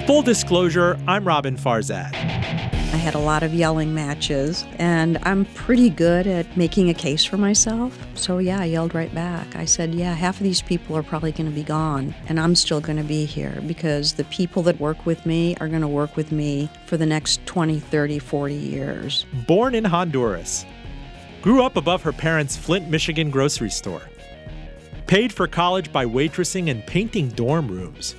Full disclosure, I'm Robin Farzad. I had a lot of yelling matches, and I'm pretty good at making a case for myself. So yeah, I yelled right back. I said, yeah, half of these people are probably going to be gone, and I'm still going to be here because the people that work with me are going to work with me for the next 20, 30, 40 years. Born in Honduras. Grew up above her parents' Flint, Michigan grocery store. Paid for college by waitressing and painting dorm rooms.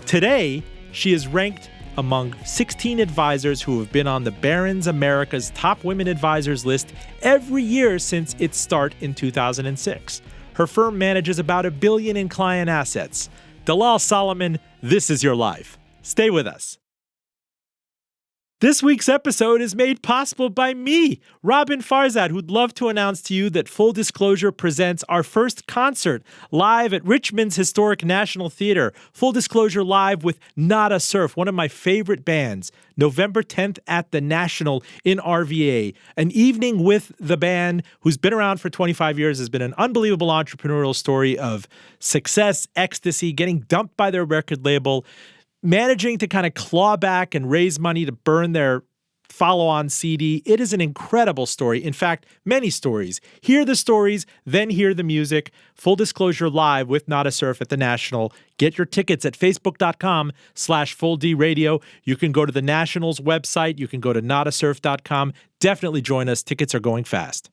Today, she is ranked among 16 advisors who have been on the Barron's America's Top Women Advisors list every year since its start in 2006. Her firm manages about $1 billion in client assets. Dalal Salomon, this is your life. Stay with us. This week's episode is made possible by me, Robin Farzad, who'd love to announce to you that Full Disclosure presents our first concert live at Richmond's Historic National Theater. Full Disclosure live with Nada Surf, one of my favorite bands, November 10th at the National in RVA. An evening with the band who's been around for 25 years, has been an unbelievable entrepreneurial story of success, ecstasy, getting dumped by their record label, managing to kind of claw back and raise money to burn their follow-on CD. It is an incredible story. In fact, many stories. Hear the stories, then hear the music. Full Disclosure live with Nada Surf at the National. Get your tickets at facebook.com/FullDRadio. You can go to the National's website. You can go to nadasurf.com. Definitely join us. Tickets are going fast.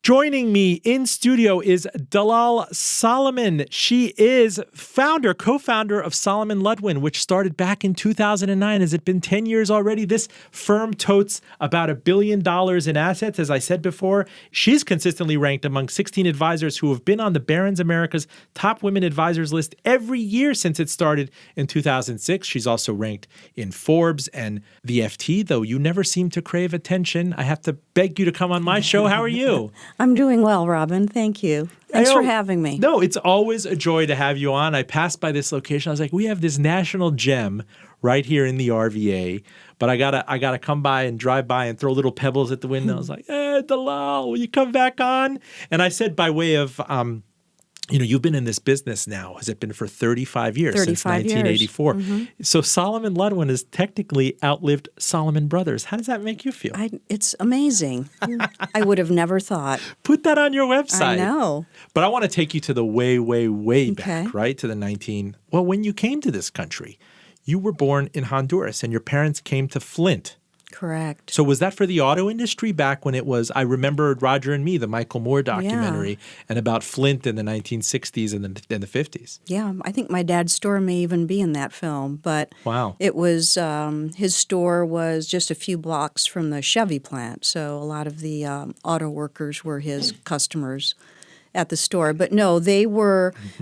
Joining me in studio is Dalal Salomon. She is co-founder of Salomon Ludwin, which started back in 2009. Has it been 10 years already? This firm totes about $1 billion in assets. As I said before, she's consistently ranked among 16 advisors who have been on the Barron's America's Top Women Advisors list every year since it started in 2006. She's also ranked in Forbes and the FT, though you never seem to crave attention. I have to beg you to come on my show. How are you? I'm doing well, Robin. Thank you. Thanks for having me. No, it's always a joy to have you on. I passed by this location. I was like, we have this national gem right here in the RVA, but I gotta come by and drive by and throw little pebbles at the window. I was like, hey, Dalal, will you come back on? And I said by way of you've been in this business now. Has it been for 35 years? 35 since 1984. Years. Mm-hmm. So Salomon Ludwin has technically outlived Salomon Brothers. How does that make you feel? It's amazing. I would have never thought. Put that on your website. I know. But I want to take you to the way, way, way back, right? To the when you came to this country, you were born in Honduras and your parents came to Flint. Correct. So was that for the auto industry back when it was, I remembered Roger and Me, the Michael Moore documentary, and about Flint in the 1960s and the 50s. Yeah, I think my dad's store may even be in that film, but wow. It was, his store was just a few blocks from the Chevy plant, so a lot of the auto workers were his customers at the store. But no,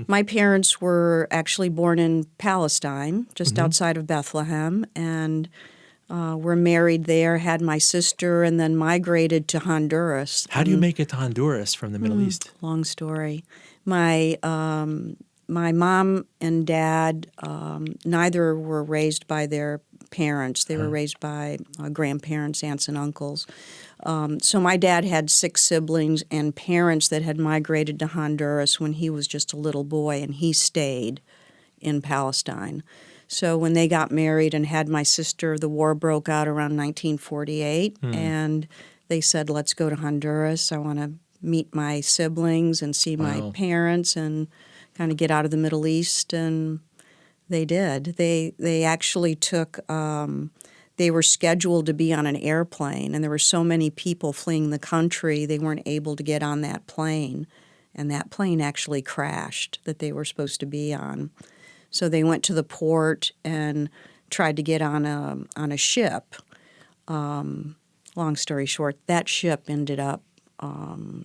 my parents were actually born in Palestine, just outside of Bethlehem, and were married there, had my sister, and then migrated to Honduras. How do you make it to Honduras from the Middle East? Long story. My mom and dad, neither were raised by their parents. They were raised by grandparents, aunts, and uncles. So my dad had 6 siblings and parents that had migrated to Honduras when he was just a little boy, and he stayed in Palestine. So when they got married and had my sister, the war broke out around 1948, and they said, let's go to Honduras. I want to meet my siblings and see my parents and kind of get out of the Middle East, and they did. They actually took they were scheduled to be on an airplane, and there were so many people fleeing the country, they weren't able to get on that plane, and that plane actually crashed that they were supposed to be on. So they went to the port and tried to get on a ship. Long story short, that ship ended up,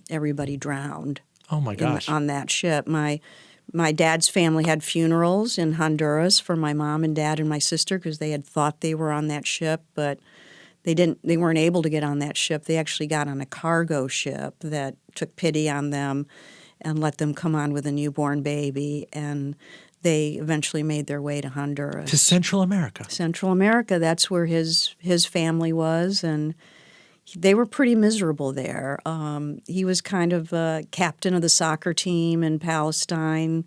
everybody drowned. Oh my gosh! On that ship, my dad's family had funerals in Honduras for my mom and dad and my sister because they had thought they were on that ship, but they didn't. They weren't able to get on that ship. They actually got on a cargo ship that took pity on them and let them come on with a newborn baby, and they eventually made their way to Honduras. To Central America. Central America, that's where his family was, and they were pretty miserable there. He was kind of captain of the soccer team in Palestine,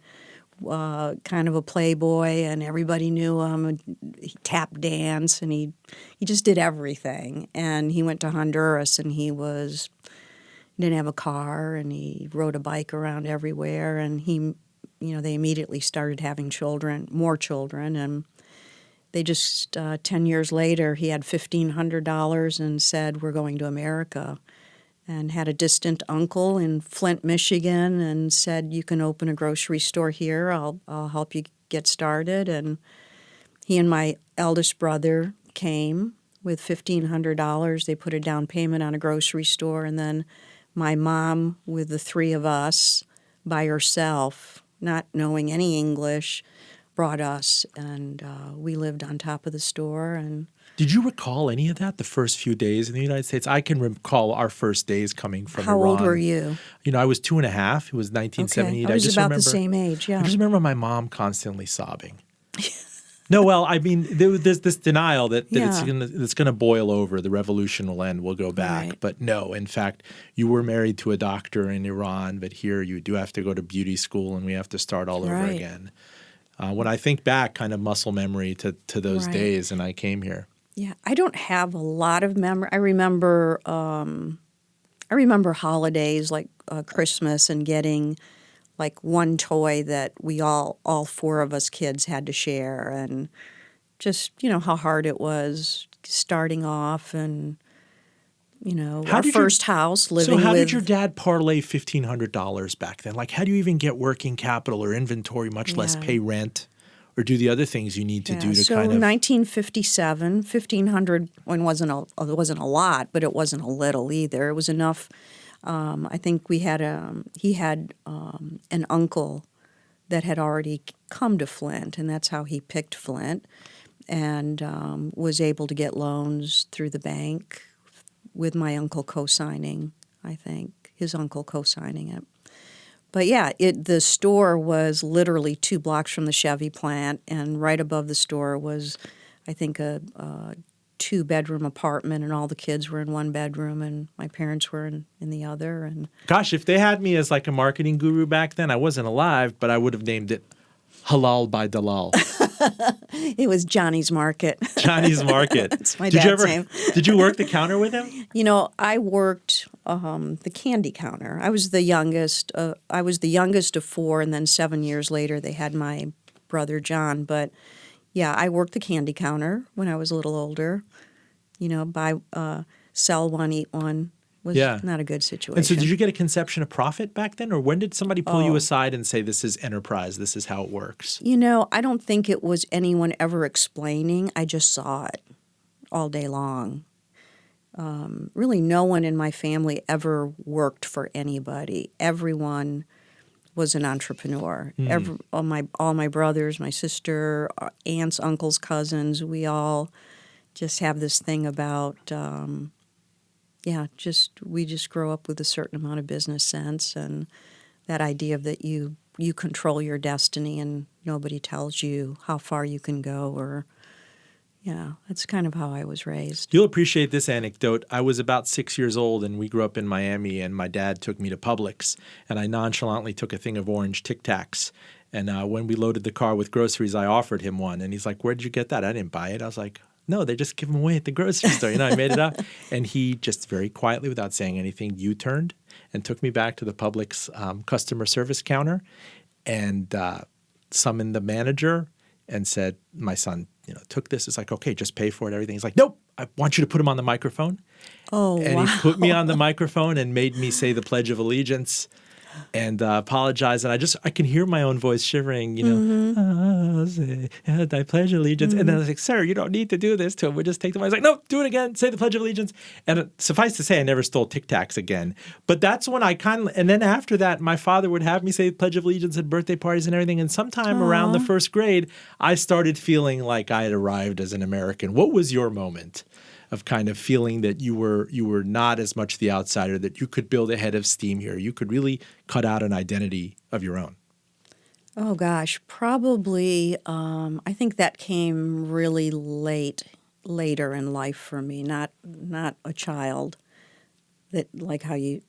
kind of a playboy, and everybody knew him. He tap dance, and he just did everything. And he went to Honduras, and he didn't have a car, and he rode a bike around everywhere. And they immediately started having more children, and they just 10 years later, he had $1,500 and said, "We're going to America." And had a distant uncle in Flint, Michigan, and said, "You can open a grocery store here. I'll help you get started." And he and my eldest brother came with $1,500. They put a down payment on a grocery store, and then my mom, with the three of us, by herself, not knowing any English, brought us, and we lived on top of the store. And did you recall any of that, the first few days in the United States? I can recall our first days coming from How Iran. old were you? I was 2.5. It was 1978. Okay. I was just about remember, the same age, yeah. I just remember my mom constantly sobbing. No, well, I mean, there's this denial that it's going to boil over. The revolution will end. We'll go back. Right. But no, in fact, you were married to a doctor in Iran, but here you do have to go to beauty school, and we have to start all over again. When I think back, kind of muscle memory to those days, and I came here. Yeah, I don't have a lot of memory. I remember holidays like Christmas and getting like one toy that we all four of us kids had to share, and just how hard it was starting off, and our first house living with. So how did your dad parlay $1,500 back then? Like, how do you even get working capital or inventory, much less pay rent or do the other things you need to do to kind of. So 1957, $1,500 wasn't a lot, but it wasn't a little either. It was enough. I think he had an uncle that had already come to Flint, and that's how he picked Flint, and was able to get loans through the bank with my uncle co-signing, I think, his uncle co-signing it. But yeah, the store was literally 2 blocks from the Chevy plant, and right above the store was, I think, a 2-bedroom apartment, and all the kids were in one bedroom, and my parents were in the other. And gosh, if they had me as like a marketing guru back then, I wasn't alive, but I would have named it Halal by Dalal. It was Johnny's Market. Johnny's Market. That's my dad's name. Did you work the counter with him? I worked the candy counter. I was the youngest. I was the youngest of 4, and then 7 years later they had my brother John. But yeah, I worked the candy counter when I was a little older. Buy, sell one, eat one. Was not a good situation. And so did you get a conception of profit back then? Or when did somebody pull you aside and say, this is enterprise, this is how it works? I don't think it was anyone ever explaining. I just saw it all day long. Really no one in my family ever worked for anybody. Everyone was an entrepreneur. All my brothers, my sister, aunts, uncles, cousins, we all just have this thing about... we just grow up with a certain amount of business sense, and that idea of that you control your destiny and nobody tells you how far you can go, that's kind of how I was raised. You'll appreciate this anecdote. I was about 6 years old, and we grew up in Miami, and my dad took me to Publix, and I nonchalantly took a thing of orange Tic Tacs. And when we loaded the car with groceries, I offered him one, and he's like, "Where did you get that?" I didn't buy it. I was like, "No, they just give them away at the grocery store." I made it up. And he just very quietly, without saying anything, U-turned and took me back to the Publix customer service counter and summoned the manager and said, "My son, took this." It's like, "Okay, just pay for it, everything." He's like, "Nope, I want you to put him on the microphone." Oh, and wow. He put me on the microphone and made me say the Pledge of Allegiance and apologize. And I can hear my own voice shivering, I pledge allegiance. And then I was like, "Sir, you don't need to do this to him. We'll just take the money." I was like, "No, do it again. Say the Pledge of Allegiance." And suffice to say, I never stole Tic Tacs again. But that's when and then after that, my father would have me say the Pledge of Allegiance at birthday parties and everything. And sometime around the first grade, I started feeling like I had arrived as an American. What was your moment of kind of feeling that you were not as much the outsider, that you could build a head of steam here? You could really cut out an identity of your own. Oh, gosh, probably I think that came really later in life for me, not a child, that like how you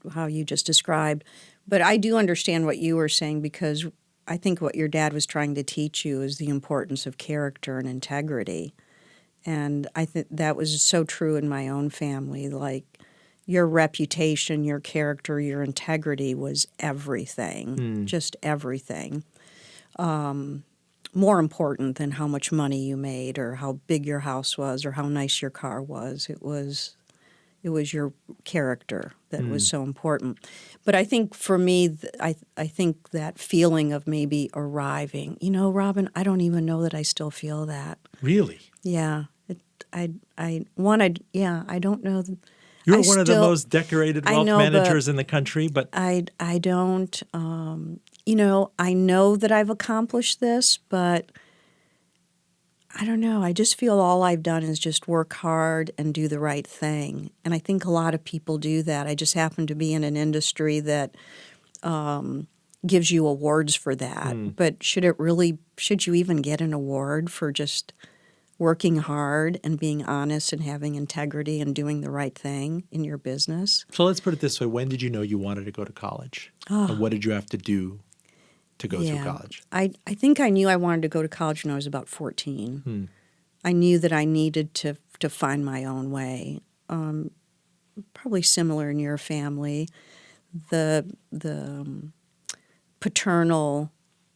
just described. But I do understand what you were saying, because I think what your dad was trying to teach you is the importance of character and integrity. And I think that was so true in my own family. Like, your reputation, your character, your integrity was everything, just everything. More important than how much money you made or how big your house was or how nice your car was. It was your character that was so important. But I think for me, I think that feeling of maybe arriving, Robin, I don't even know that I still feel that. Really? Yeah. I don't know. You're one of the most decorated wealth managers in the country, but I don't, I know that I've accomplished this, but I don't know. I just feel all I've done is just work hard and do the right thing. And I think a lot of people do that. I just happen to be in an industry that gives you awards for that. But should you even get an award for just working hard and being honest and having integrity and doing the right thing in your business? So let's put it this way. When did you know you wanted to go to college? And what did you have to do to go through college? I think I knew I wanted to go to college when I was about 14. I knew that I needed to find my own way. Probably similar in your family. The paternal,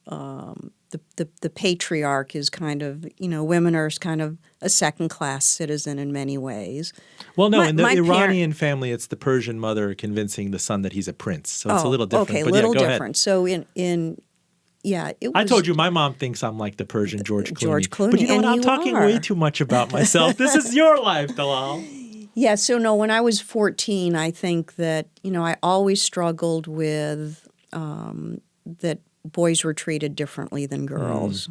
the patriarch is kind of, women are kind of a second-class citizen in many ways. Well, no, in the Iranian family, it's the Persian mother convincing the son that he's a prince. So it's a little different. Okay, but little go different. Ahead. So I told you my mom thinks I'm like the Persian George Clooney. George Clooney, but you know and what? I'm talking way too much about myself. This is your life, Dalal. Yeah, so no, when I was 14, I think that, I always struggled with that boys were treated differently than girls.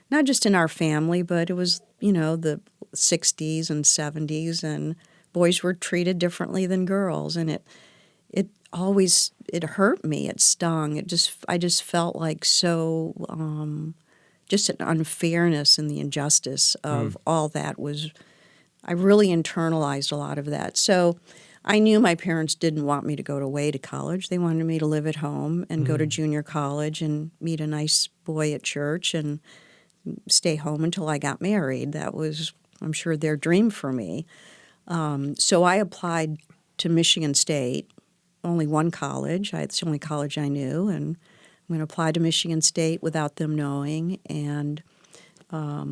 Not just in our family, but it was, the 60s and 70s, and boys were treated differently than girls. And it hurt me. It stung. I just felt like so, just an unfairness and the injustice of all that I really internalized a lot of that. So I knew my parents didn't want me to go away to college. They wanted me to live at home and go to junior college and meet a nice boy at church and stay home until I got married. That was, I'm sure, their dream for me. So I applied to Michigan State, only one college. It's the only college I knew, and I'm going to apply to Michigan State without them knowing. And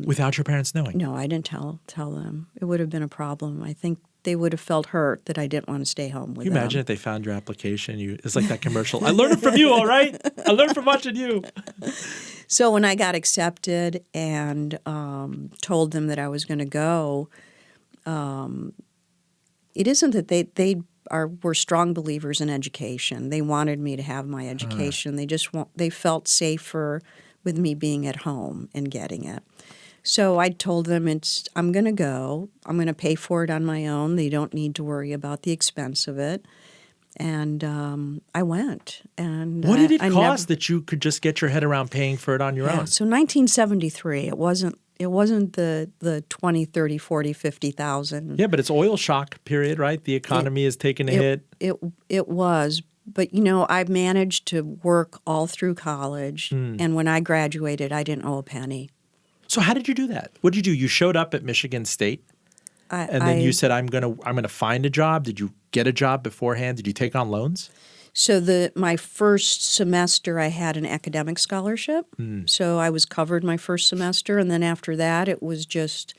without your parents knowing? No, I didn't tell them. It would have been a problem. I think they would have felt hurt that I didn't want to stay home with them. Can you imagine if they found your application? It's like that commercial. I learned it from you, all right? I learned from watching you. So when I got accepted and told them that I was going to go, it isn't that they were strong believers in education. They wanted me to have my education. They felt safer with me being at home and getting it. So I told them I'm going to go. I'm going to pay for it on my own. They don't need to worry about the expense of it. And I went. And what did it cost that you could just get your head around paying for it on your own? So 1973. It wasn't the 20, 30, 40, 50,000. Yeah, but it's oil shock period, right? The economy has taken a hit. It was. But, I managed to work all through college. And when I graduated, I didn't owe a penny. So how did you do that? What did you do? You showed up at Michigan State, and then you said, I'm gonna find a job. Did you get a job beforehand? Did you take on loans? So my first semester, I had an academic scholarship. So I was covered my first semester, and then after that, it was just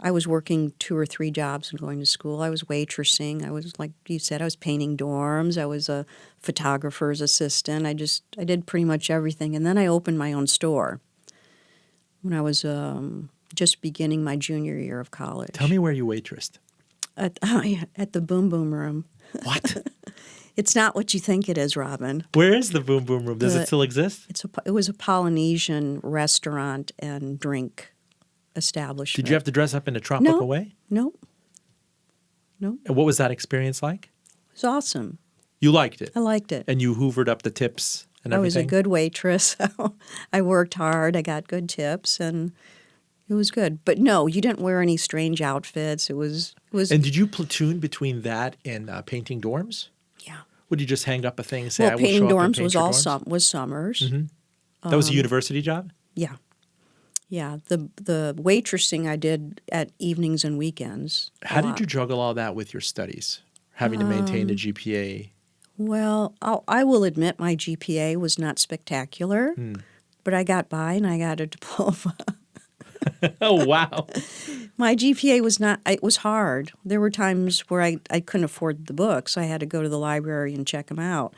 I was working 2 or 3 jobs and going to school. I was waitressing. I was, like you said, I was painting dorms. I was a photographer's assistant. I did pretty much everything, and then I opened my own store when I was just beginning my junior year of college. Tell me where you waitressed. At the Boom Boom Room. What? It's not what you think it is, Robin. Where is the Boom Boom Room? Does it still exist? It was a Polynesian restaurant and drink establishment. Did you have to dress up in a tropical way? No. And what was that experience like? It was awesome. You liked it? I liked it. And you hoovered up the tips and everything? I was a good waitress. I worked hard. I got good tips, and it was good. But no, you didn't wear any strange outfits. It was. And did you platoon between that and painting dorms? Yeah. Would you just hang up a thing and say, "I will show up painting and dorms paint was your all dorms"? was summers. That was a university job? Yeah. Yeah. The waitressing I did at evenings and weekends. How did you juggle all that with your studies, having to maintain a GPA? Well, I will admit my GPA was not spectacular, but I got by and I got a diploma. Oh, wow. My GPA was not, it was hard. There were times where I couldn't afford the books. I had to go to the library and check them out.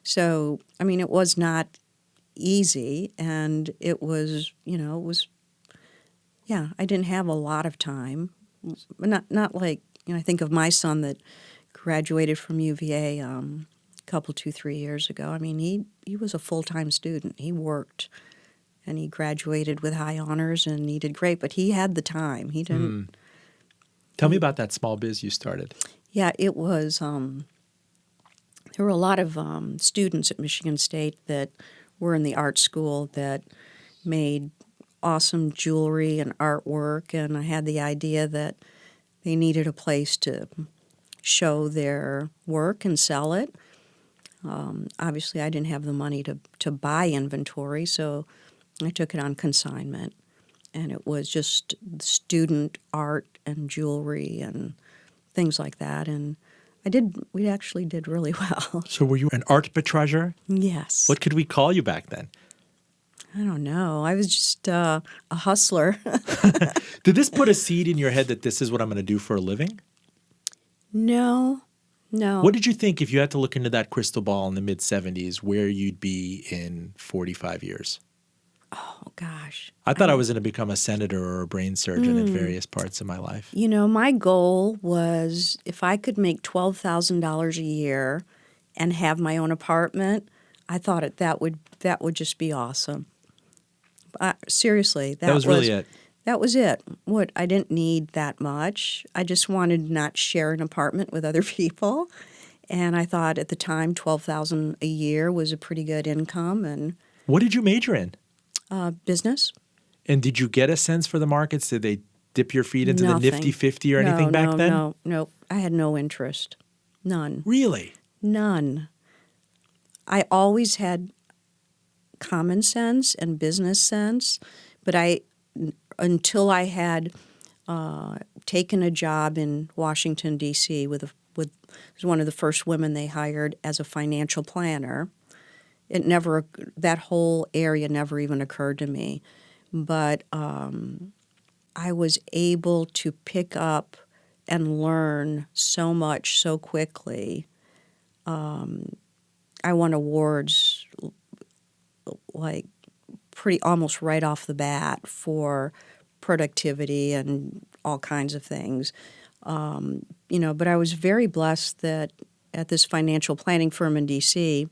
So, I mean, it was not easy, and it was, I didn't have a lot of time. Not like, I think of my son that graduated from UVA a couple, 2-3 years ago. I mean, he was a full-time student. He worked. And he graduated with high honors, and he did great. But he had the time. He didn't. Tell me about that small biz you started. Yeah, it was. There were a lot of students at Michigan State that were in the art school that made awesome jewelry and artwork, and I had the idea that they needed a place to show their work and sell it. Obviously, I didn't have the money to buy inventory, so I took it on consignment, and it was just student art and jewelry and things like that. And we actually did really well. So were you an art betrayal? Yes. What could we call you back then? I don't know. I was just a hustler. Did this put a seed in your head that this is what I'm going to do for a living? No. What did you think if you had to look into that crystal ball in the mid-'70s where you'd be in 45 years? Oh, gosh. I thought I was going to become a senator or a brain surgeon at various parts of my life. My goal was if I could make $12,000 a year and have my own apartment, I thought that would just be awesome. Seriously, that was really it. That was it. I didn't need that much. I just wanted to not share an apartment with other people. And I thought at the time $12,000 a year was a pretty good income. And what did you major in? Business. And did you get a sense for the markets? Did they dip your feet into Nothing. the Nifty 50 or anything back then? No. I had no interest. None. Really? None. I always had common sense and business sense, but until I had taken a job in Washington, D.C. with one of the first women they hired as a financial planner. That whole area never even occurred to me. But I was able to pick up and learn so much so quickly. I won awards like almost right off the bat for productivity and all kinds of things. But I was very blessed that at this financial planning firm in D.C.,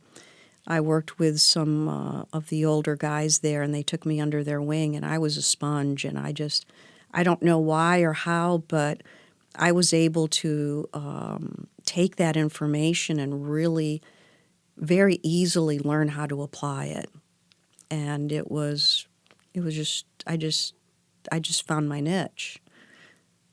I worked with some of the older guys there, and they took me under their wing, and I was a sponge, and I don't know why or how, but I was able to take that information and really very easily learn how to apply it. And it was just, I just found my niche.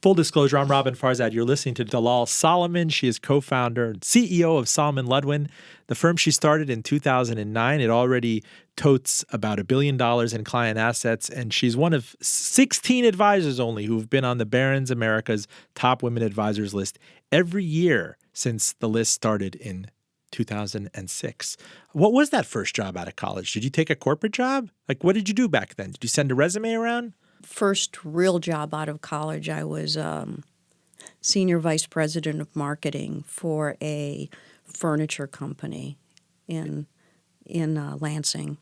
Full disclosure, I'm Robin Farzad. You're listening to Dalal Salomon. She is co-founder and CEO of Salomon Daughter, the firm she started in 2009. It already totes about $1 billion in client assets, and she's one of 16 advisors only who've been on the Barron's America's Top Women Advisors list every year since the list started in 2006. What was that first job out of college? Did you take a corporate job? Like, what did you do back then? Did you send a resume around? First real job out of college, I was senior vice president of marketing for a furniture company in Lansing.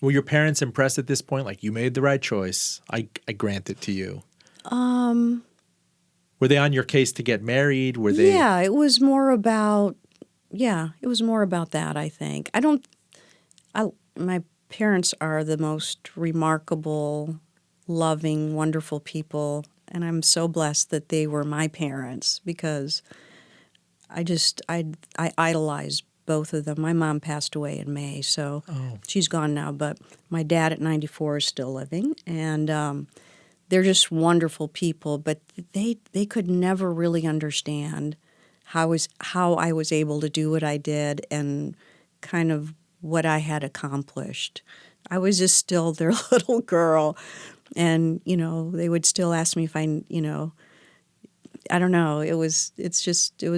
Were your parents impressed at this point? Like, you made the right choice. I grant it to you. Were they on your case to get married? Were they? Yeah, it was more about that, I think. My parents are the most remarkable, loving, wonderful people, and I'm so blessed that they were my parents because I idolized both of them. My mom passed away in May, so she's gone now, but my dad at 94 is still living, and they're just wonderful people, but they could never really understand how I was able to do what I did and kind of what I had accomplished. I was just still their little girl. And, they would still ask me if I don't know. It was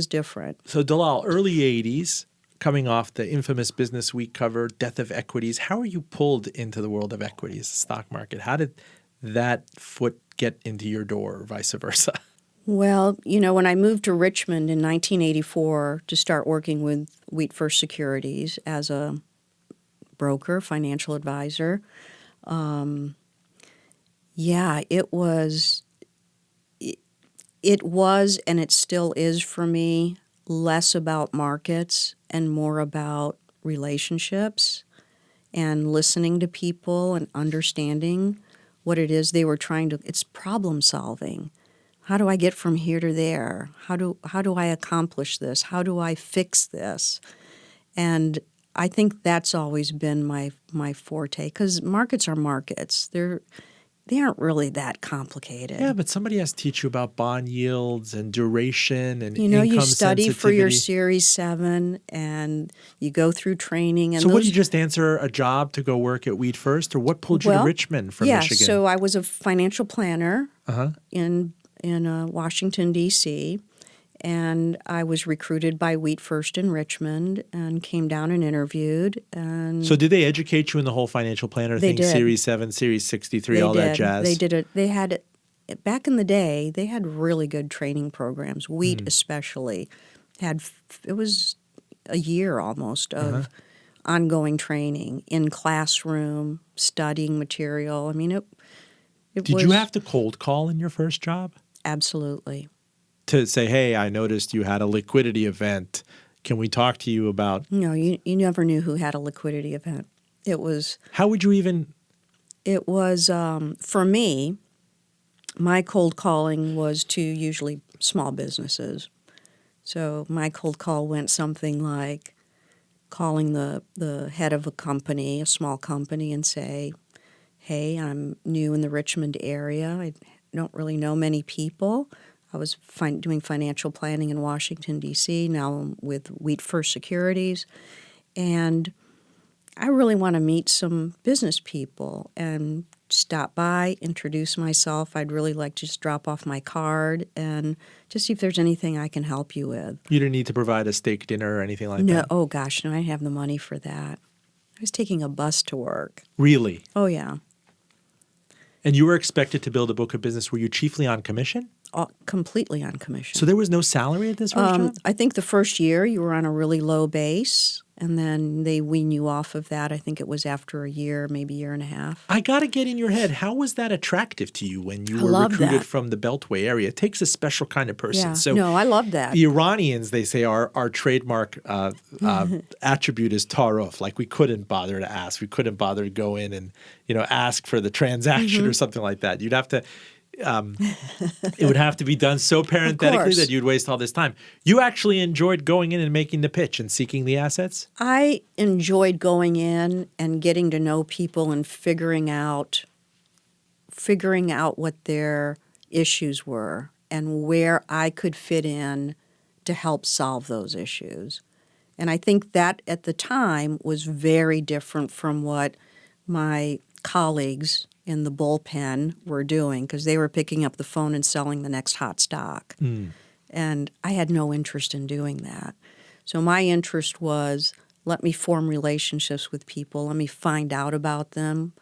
different. So Dalal, early 80s, coming off the infamous Business Week cover, Death of Equities. How are you pulled into the world of equities, the stock market? How did that foot get into your door or vice versa? Well, when I moved to Richmond in 1984 to start working with Wheat First Securities as a broker, financial advisor, it was, and it still is for me, less about markets and more about relationships and listening to people and understanding what it is they were trying to. It's problem solving. How do I get from here to there? How do I accomplish this? How do I fix this? And I think that's always been my forte, because markets are markets. They aren't really that complicated. Yeah, but somebody has to teach you about bond yields and duration and you income study sensitivity. For your Series 7 and you go through training. And so what, did you just answer a job to go work at Wheat First, or what pulled you to Richmond from Michigan? Yeah, so I was a financial planner in Washington, D.C., and I was recruited by Wheat First in Richmond and came down and interviewed. And so did they educate you in the whole financial planner thing? Did. Series 7, Series 63, all that jazz? They did it. They had it. Back in the day, they had really good training programs. Wheat especially it was a year almost of ongoing training in classroom, studying material. I mean, it Did you have to cold call in your first job? Absolutely. To say, hey, I noticed you had a liquidity event. Can we talk to you about? No, you never knew who had a liquidity event. It was. How would you even? It was, for me, my cold calling was to usually small businesses. So my cold call went something like calling the head of a company, a small company, and say, hey, I'm new in the Richmond area. I don't really know many people. I was doing financial planning in Washington, D.C., now I'm with Wheat First Securities. And I really want to meet some business people and stop by, introduce myself. I'd really like to just drop off my card and just see if there's anything I can help you with. You didn't need to provide a steak dinner or anything like that? No, oh gosh, no, I didn't have the money for that. I was taking a bus to work. Really? Oh, yeah. And you were expected to build a book of business. Were you chiefly on commission? Completely on commission. So there was no salary at this first job? I think the first year you were on a really low base, and then they wean you off of that. I think it was after a year, maybe a year and a half. I got to get in your head. How was that attractive to you when you were recruited from the Beltway area? It takes a special kind of person. Yeah. So no, I love that. The Iranians, they say, our trademark attribute is taruf. Like we couldn't bother to ask. We couldn't bother to go in and ask for the transaction or something like that. You'd have to. It would have to be done so parenthetically that you'd waste all this time. You actually enjoyed going in and making the pitch and seeking the assets? I enjoyed going in and getting to know people and figuring out what their issues were and where I could fit in to help solve those issues. And I think that at the time was very different from what my colleagues in the bullpen were doing, because they were picking up the phone and selling the next hot stock. And I had no interest in doing that. So my interest was, let me form relationships with people. Let me find out about them.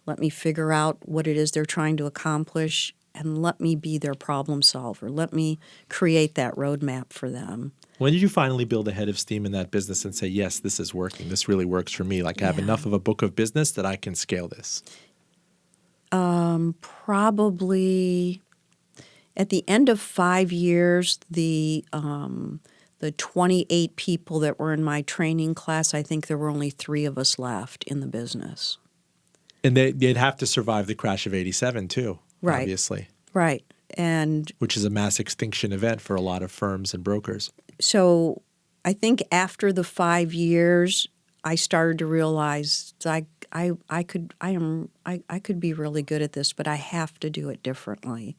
Let me figure out what it is they're trying to accomplish, and let me be their problem solver. Let me create that roadmap for them. When did you finally build a head of steam in that business and say, yes, this is working. This really works for me. Like I have enough of a book of business that I can scale this? Probably at the end of 5 years, the 28 people that were in my training class, I think there were only 3 of us left in the business. And they'd have to survive the crash of 87 too, obviously. Right. And which is a mass extinction event for a lot of firms and brokers. So I think after the 5 years, I started to realize I could be really good at this, but I have to do it differently.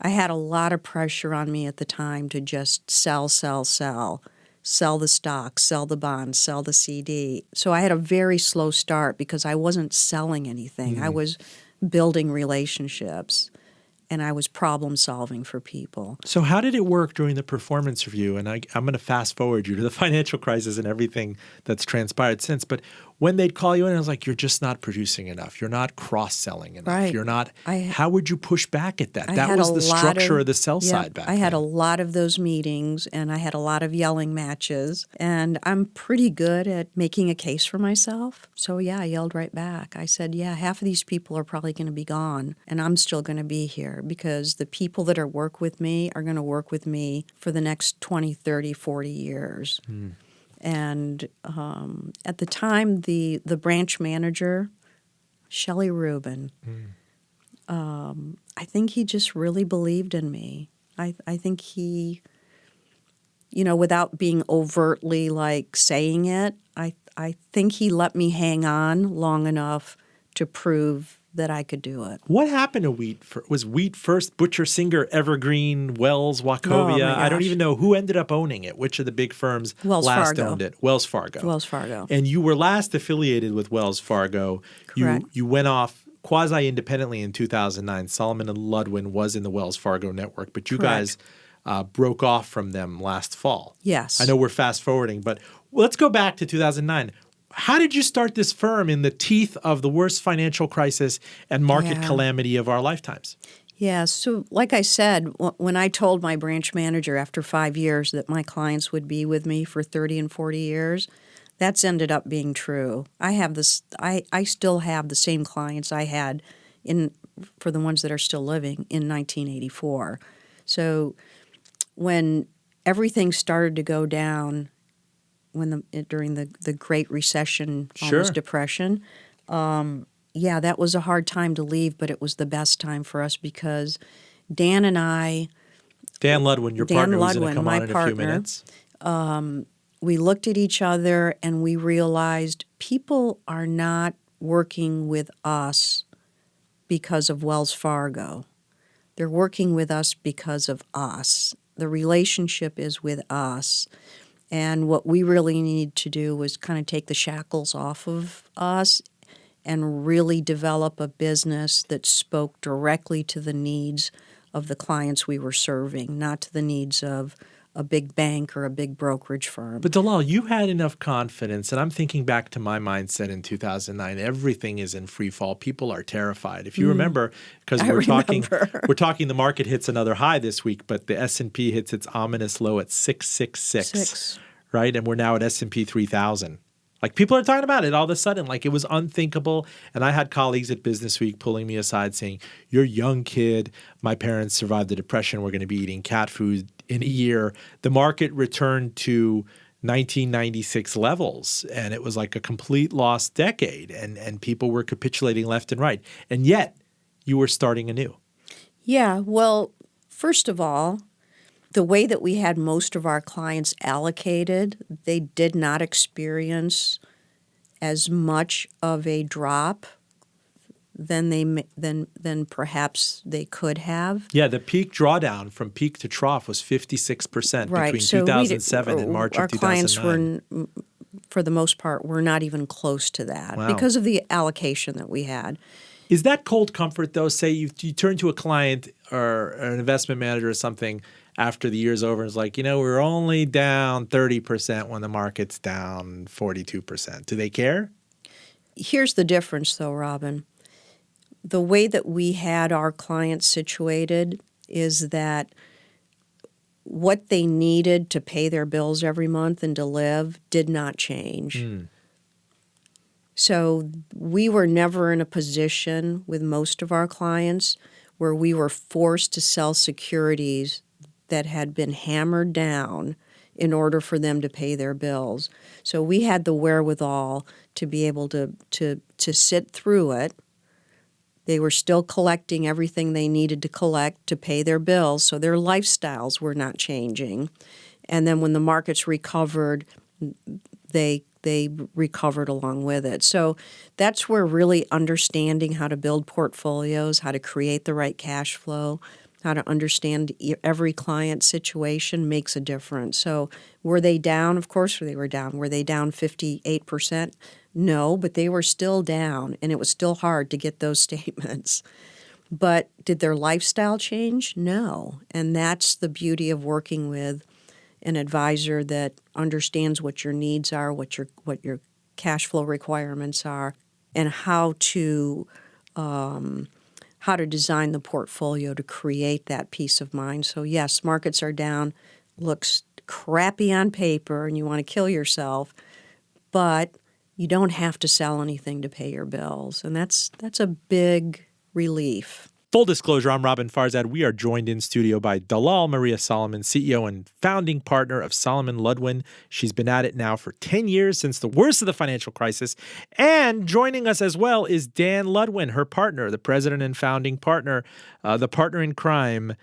I had a lot of pressure on me at the time to just sell sell the stock, sell the bonds, sell the CD. So I had a very slow start because I wasn't selling anything. I was building relationships, and I was problem solving for people. So how did it work during the performance review? And I'm going to fast forward you to the financial crisis and everything that's transpired since. But when they'd call you in, I was like, you're just not producing enough. You're not cross-selling enough. Right. You're not. How would you push back at that? That had was a the lot structure of- of the sell side back I had a then. lot of those meetings, and I had a lot of yelling matches. And I'm pretty good at making a case for myself. So yeah, I yelled right back. I said, yeah, half of these people are probably going to be gone, and I'm still going to be here because the people that work with me are going to work with me for the next 20, 30, 40 years. And at the time, the branch manager, Shelley Rubin, I think he just really believed in me. I think he, without being overtly like saying it, I think he let me hang on long enough to prove that I could do it. What happened to wheat? Was wheat first Butcher, Singer, Evergreen, Wells, Wachovia? Oh, my I don't gosh. even know who ended up owning it. Which of the big firms Wells last Fargo. owned it? Wells Fargo. Wells Fargo. And you were last affiliated with Wells Fargo. Correct. You went off quasi-independently in 2009. Salomon and Ludwin was in the Wells Fargo network, but you Correct. guys broke off from them last fall. Yes. I know we're fast-forwarding, but let's go back to 2009. How did you start this firm in the teeth of the worst financial crisis and market calamity of our lifetimes? Yeah, so like I said, when I told my branch manager after 5 years that my clients would be with me for 30 and 40 years, that's ended up being true. I still have the same clients I had for the ones that are still living in 1984. So when everything started to go down during the Great Recession, almost Depression, that was a hard time to leave, but it was the best time for us because Dan and I, Dan Ludwin, your Dan partner, who's going Ludwin, to come my on in a few partner, minutes. we looked at each other and we realized people are not working with us because of Wells Fargo. They're working with us because of us. The relationship is with us. And what we really needed to do was kind of take the shackles off of us and really develop a business that spoke directly to the needs of the clients we were serving, not to the needs of a big bank or a big brokerage firm. But Dalal, you had enough confidence, and I'm thinking back to my mindset in 2009. Everything is in free fall. People are terrified. If you remember, because we're talking, the market hits another high this week, but the S&P hits its ominous low at 666, right? And we're now at S&P 3000. Like people are talking about it all of a sudden, like it was unthinkable. And I had colleagues at Business Week pulling me aside saying, "You're a young kid. My parents survived the Depression. We're going to be eating cat food in a year." The market returned to 1996 levels, and it was like a complete lost decade. And people were capitulating left and right. And yet, you were starting anew. Yeah, well, first of all, the way that we had most of our clients allocated, they did not experience as much of a drop than perhaps they could have. Yeah, the peak drawdown from peak to trough was 56% Right. between So 2007 and March of 2009. Our clients were, for the most part, were not even close to that because of the allocation that we had. Is that cold comfort, though? Say you turn to a client or an investment manager or something after the year's over and it's like, we're only down 30% when the market's down 42%. Do they care? Here's the difference, though, Robin. The way that we had our clients situated is that what they needed to pay their bills every month and to live did not change. So we were never in a position with most of our clients where we were forced to sell securities that had been hammered down in order for them to pay their bills. So we had the wherewithal to be able to sit through it. They were still collecting everything they needed to collect to pay their bills, so their lifestyles were not changing. And then when the markets recovered, they recovered along with it. So that's where really understanding how to build portfolios, how to create the right cash flow, how to understand every client situation makes a difference. So were they down? Of course they were down. Were they down 58%? No, but they were still down, and it was still hard to get those statements. But did their lifestyle change? No. And that's the beauty of working with an advisor that understands what your needs are, what your cash flow requirements are, and how to design the portfolio to create that peace of mind. So yes, markets are down, looks crappy on paper, and you want to kill yourself, but you don't have to sell anything to pay your bills, and that's a big relief. Full disclosure, I'm Robin Farzad. We are joined in studio by Dalal Maria Salomon, CEO and founding partner of Salomon Ludwin. She's been at it now for 10 years, since the worst of the financial crisis. And joining us as well is Dan Ludwin, her partner, the president and founding partner, the partner in crime,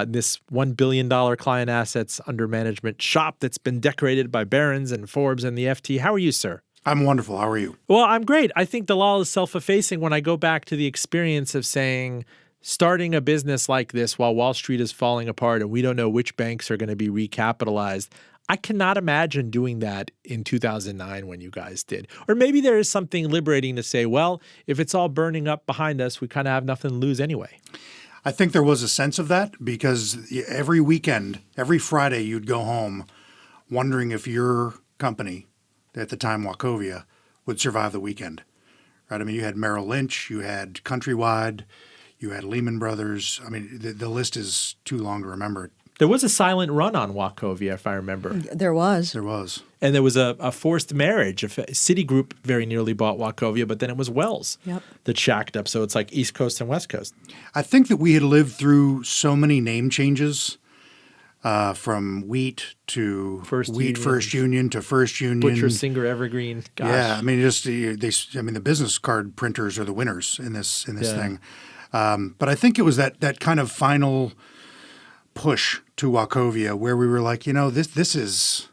this $1 billion client assets under management shop that's been decorated by Barron's and Forbes and the FT. How are you, sir? I'm wonderful. How are you? Well, I'm great. I think Dalal is self-effacing when I go back to the experience of saying, starting a business like this while Wall Street is falling apart and we don't know which banks are going to be recapitalized. I cannot imagine doing that in 2009 when you guys did. Or maybe there is something liberating to say, well, if it's all burning up behind us, we kind of have nothing to lose anyway. I think there was a sense of that because every weekend, every Friday, you'd go home wondering if your company, at the time Wachovia, would survive the weekend. Right? I mean, you had Merrill Lynch, you had Countrywide, you had Lehman Brothers. I mean, the list is too long to remember. There was a silent run on Wachovia, if I remember. There was. There was. And there was a forced marriage. Citigroup very nearly bought Wachovia, but then it was Wells that shacked up. So it's like East Coast and West Coast. I think that we had lived through so many name changes, from Wheat to First Union to First Union. Butcher, Singer, Evergreen. Gosh. Yeah, I mean, the business card printers are the winners in this thing. But I think it was that kind of final push to Wachovia where we were like, this is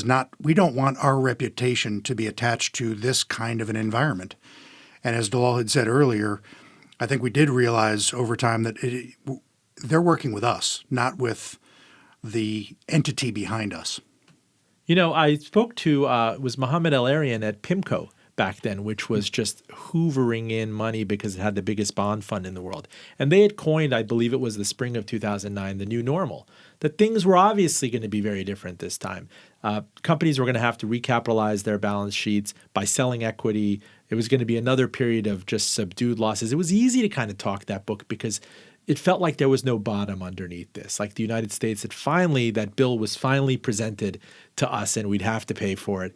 not, we don't want our reputation to be attached to this kind of an environment. And as Dalal had said earlier, I think we did realize over time that they're working with us, not with the entity behind us. I spoke to, it was Mohammed El-Arian at PIMCO back then, which was just hoovering in money because it had the biggest bond fund in the world. And they had coined, I believe it was the spring of 2009, the new normal, that things were obviously going to be very different this time. Companies were going to have to recapitalize their balance sheets by selling equity. It was going to be another period of just subdued losses. It was easy to kind of talk that book because it felt like there was no bottom underneath this. Like the United States that bill was finally presented to us and we'd have to pay for it.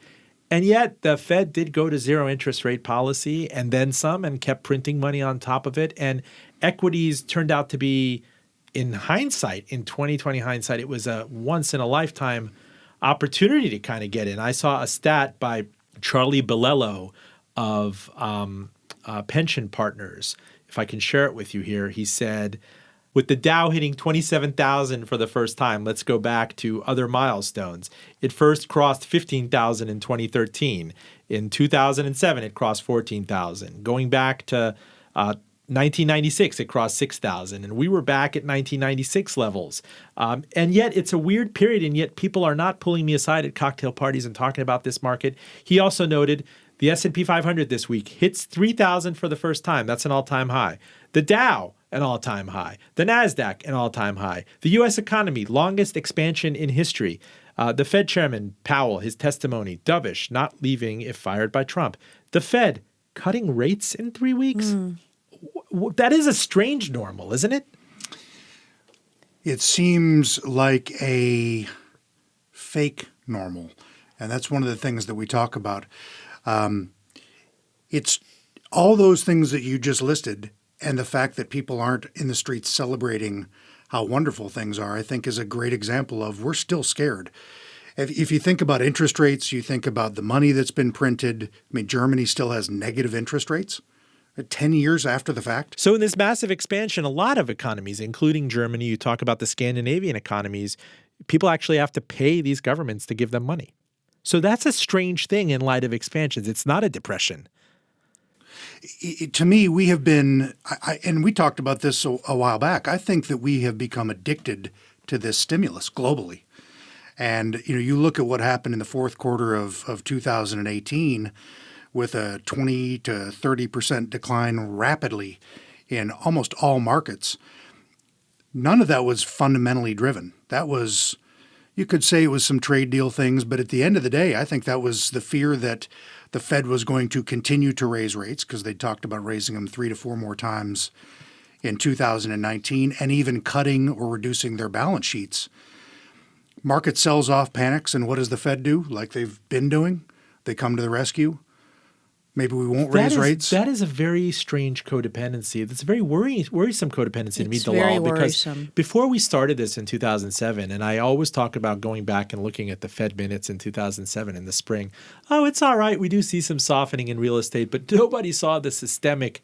And yet the Fed did go to zero interest rate policy and then some and kept printing money on top of it. And equities turned out to be, in hindsight, in 2020 hindsight, it was a once-in-a-lifetime opportunity to kind of get in. I saw a stat by Charlie Bilello of Pension Partners. If I can share it with you here, he said, with the Dow hitting 27,000 for the first time, let's go back to other milestones. It first crossed 15,000 in 2013. In 2007, it crossed 14,000. Going back to 1996, it crossed 6,000. And we were back at 1996 levels. And yet it's a weird period, and yet people are not pulling me aside at cocktail parties and talking about this market. He also noted the S&P 500 this week hits 3,000 for the first time. That's an all-time high. The Dow, an all-time high. The NASDAQ, an all-time high. The U.S. economy, longest expansion in history. The Fed chairman, Powell, his testimony, dovish, not leaving if fired by Trump. The Fed, cutting rates in 3 weeks? That is a strange normal, isn't it? It seems like a fake normal. And that's one of the things that we talk about. It's all those things that you just listed and the fact that people aren't in the streets celebrating how wonderful things are, I think is a great example of we're still scared. If you think about interest rates, you think about the money that's been printed. I mean, Germany still has negative interest rates 10 years after the fact. So in this massive expansion, a lot of economies, including Germany, you talk about the Scandinavian economies, people actually have to pay these governments to give them money. So that's a strange thing in light of expansions. It's not a depression. To me, we have been, and we talked about this a while back, I think that we have become addicted to this stimulus globally. And, you look at what happened in the fourth quarter of 2018 with a 20 to 30% decline rapidly in almost all markets. None of that was fundamentally driven. That was, you could say it was some trade deal things, but at the end of the day, I think that was the fear that the Fed was going to continue to raise rates because they talked about raising them 3 to 4 more times in 2019 and even cutting or reducing their balance sheets. Market sells off, panics, and what does the Fed do? Like they've been doing? They come to the rescue. Maybe we won't raise rates. That is a very strange codependency. That's a very worrisome codependency to me, Dalal. Very because worrisome. before we started this in 2007, and I always talk about going back and looking at the Fed minutes in 2007 in the spring. Oh, it's all right. We do see some softening in real estate, but nobody saw the systemic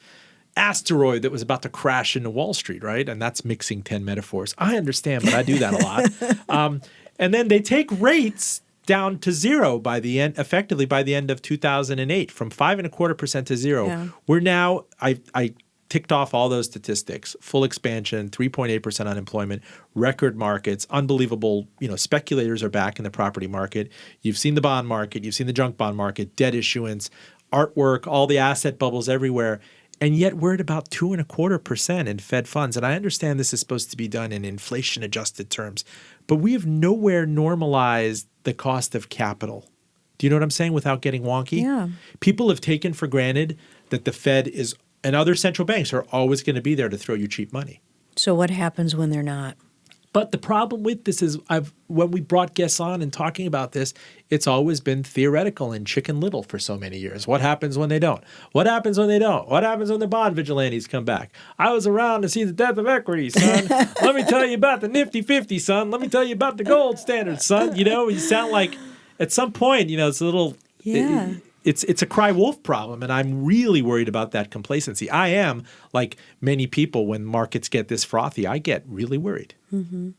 asteroid that was about to crash into Wall Street, right? And that's mixing 10 metaphors. I understand, but I do that a lot. And then they take rates down to zero effectively by the end of 2008, from 5.25% to zero. Yeah. We're now, I ticked off all those statistics, full expansion, 3.8% unemployment, record markets, unbelievable, speculators are back in the property market. You've seen the bond market, you've seen the junk bond market, debt issuance, artwork, all the asset bubbles everywhere. And yet we're at about 2.25% in Fed funds. And I understand this is supposed to be done in inflation-adjusted terms, but we have nowhere normalized the cost of capital. Do you know what I'm saying without getting wonky? Yeah. People have taken for granted that the Fed and other central banks are always going to be there to throw you cheap money. So what happens when they're not? But the problem with this is when we brought guests on and talking about this, it's always been theoretical and Chicken Little for so many years. What happens when they don't? What happens when they don't? What happens when the bond vigilantes come back? I was around to see the death of equity, son. Let me tell you about the Nifty 50, son. Let me tell you about the gold standard, son. You sound like at some point, it's a little... Yeah. It's a cry wolf problem, and I'm really worried about that complacency. I am, like many people, when markets get this frothy, I get really worried. Mm-hmm.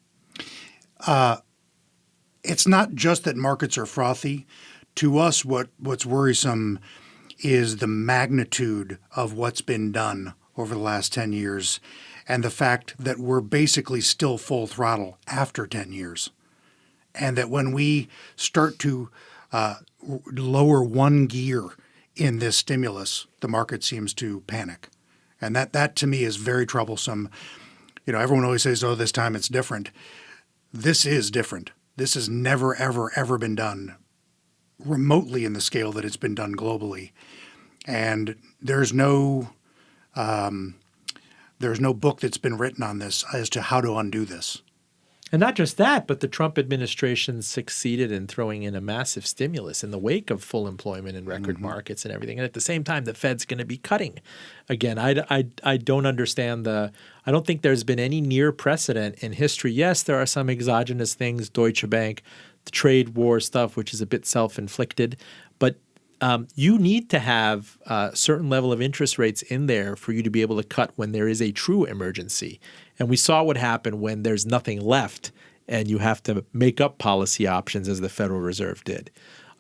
It's not just that markets are frothy. To us, what's worrisome is the magnitude of what's been done over the last 10 years and the fact that we're basically still full throttle after 10 years. And that when we start to lower one gear in this stimulus, the market seems to panic. And that to me is very troublesome. Everyone always says, oh, this time it's different. This is different. This has never, ever, ever been done remotely in the scale that it's been done globally. And there's no book that's been written on this as to how to undo this. And not just that, but the Trump administration succeeded in throwing in a massive stimulus in the wake of full employment and record markets and everything. And at the same time, the Fed's going to be cutting. Again, I don't understand I don't think there's been any near precedent in history. Yes, there are some exogenous things, Deutsche Bank, the trade war stuff, which is a bit self-inflicted. But you need to have a certain level of interest rates in there for you to be able to cut when there is a true emergency. And we saw what happened when there's nothing left and you have to make up policy options as the Federal Reserve did.